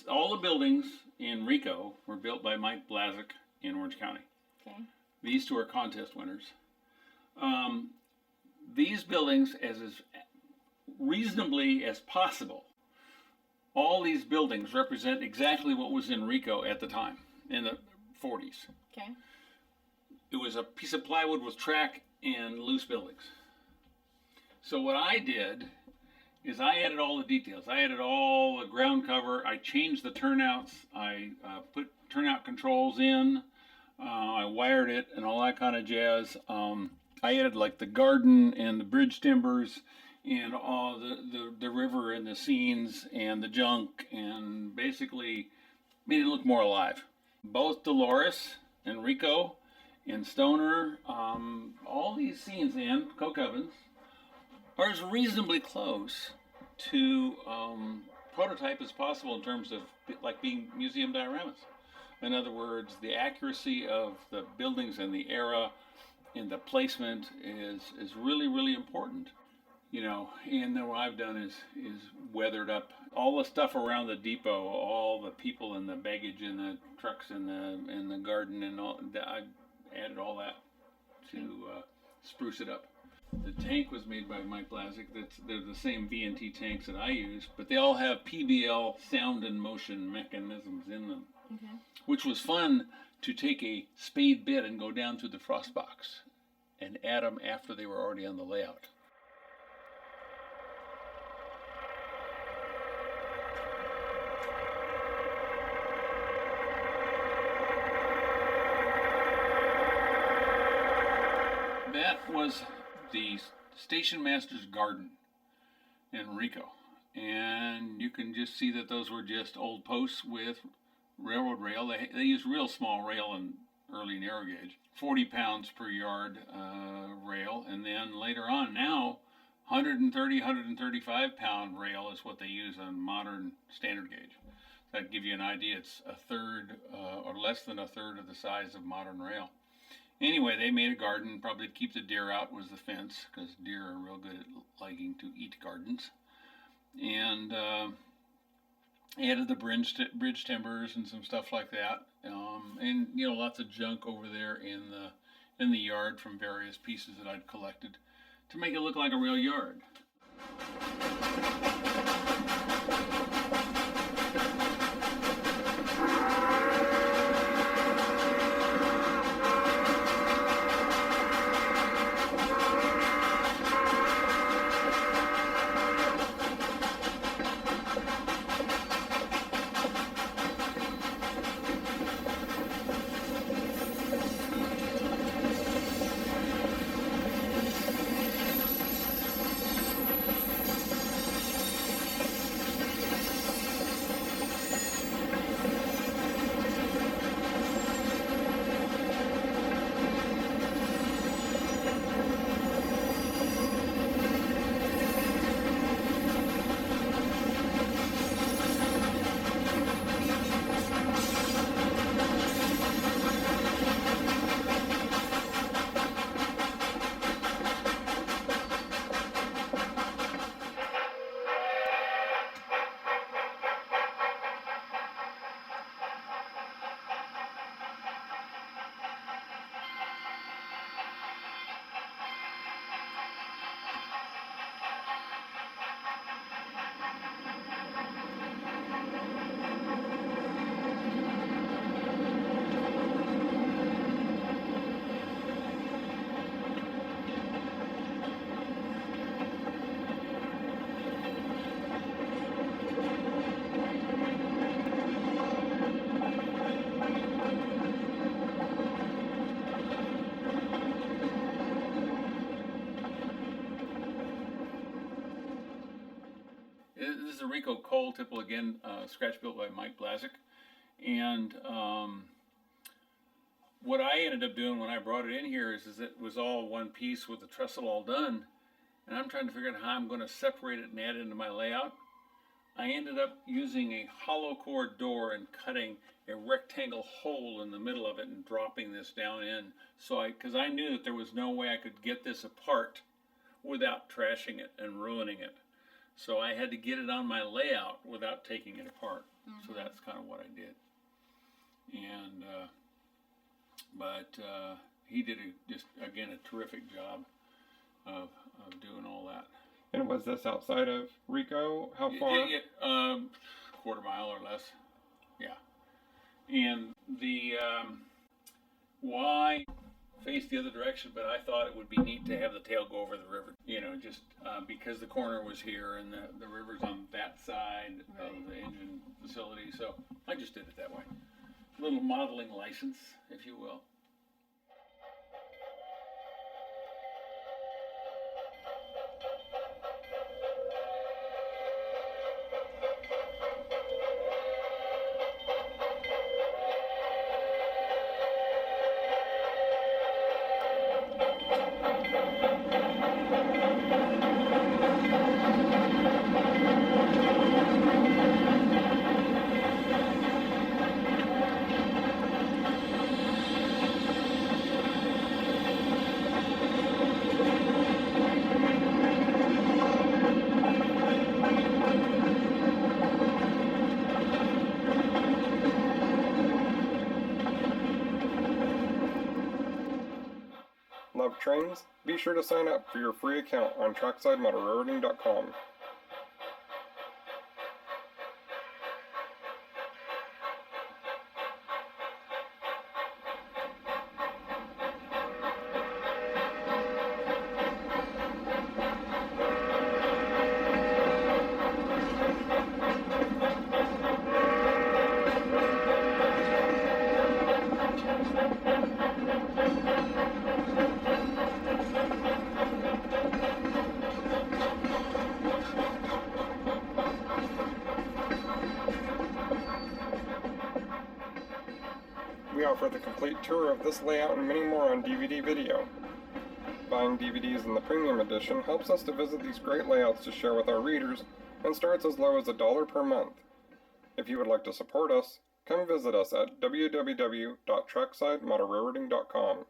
All the buildings in Rico were built by Mike Busacca in Orange County. Okay. These two are contest winners. These buildings, as reasonably as possible, all these buildings represent exactly what was in Rico at the time, in the 40s. Okay. It was a piece of plywood with track and loose buildings. So what I did is I added all the details. I added all the ground cover. I changed the turnouts. I put turnout controls in. I wired it and all that kind of jazz. I added like the garden and the bridge timbers and all the river and the scenes and the junk, and basically made it look more alive. Both Dolores and Rico and Stoner, all these scenes, and Coke Ovens, are as reasonably close to prototype as possible in terms of like being museum dioramas. In other words, the accuracy of the buildings and the era and the placement is really, really important. You know, and then what I've done is weathered up all the stuff around the depot, all the people and the baggage and the trucks and the garden and all. I added all that to spruce it up. The tank was made by Mike Busacca. They're the same V&T tanks that I use, but they all have PBL sound and motion mechanisms in them. Okay. Which was fun to take a spade bit and go down through the frost box and add them after they were already on the layout. That was the station master's garden in Rico, and you can just see that those were just old posts with railroad rail. They used real small rail and early narrow gauge, 40 pounds per yard rail, and then later on now 130, 135 pound rail is what they use on modern standard gauge. That'd give you an idea. It's a third or less than a third of the size of modern rail. Anyway, they made a garden, probably to keep the deer out was the fence, because deer are real good at liking to eat gardens. And added the bridge timbers and some stuff like that. And, you know, lots of junk over there in the yard from various pieces that I'd collected to make it look like a real yard. This is a Rico coal tipple again, scratch built by Mike Busacca. And what I ended up doing when I brought it in here is it was all one piece with the trestle all done. And I'm trying to figure out how I'm going to separate it and add it into my layout. I ended up using a hollow core door and cutting a rectangle hole in the middle of it and dropping this down in. So because I knew that there was no way I could get this apart without trashing it and ruining it. So I had to get it on my layout without taking it apart. So that's kind of what I did. And, but he did just, again, a terrific job of doing all that. And was this outside of Rico? How far? Quarter mile or less. Yeah. And the why faced the other direction, but I thought it would be neat to have the tail go over the river. You know, just because the corner was here and the river's on that side of the engine facility. So I just did it that way. A little modeling license, if you will. Love trains? Be sure to sign up for your free account on TracksideMotorRoading.com. We offer the complete tour of this layout and many more on DVD video. Buying DVDs in the premium edition helps us to visit these great layouts to share with our readers and starts as low as $1 per month. If you would like to support us, come visit us at www.TracksideMotorRoading.com.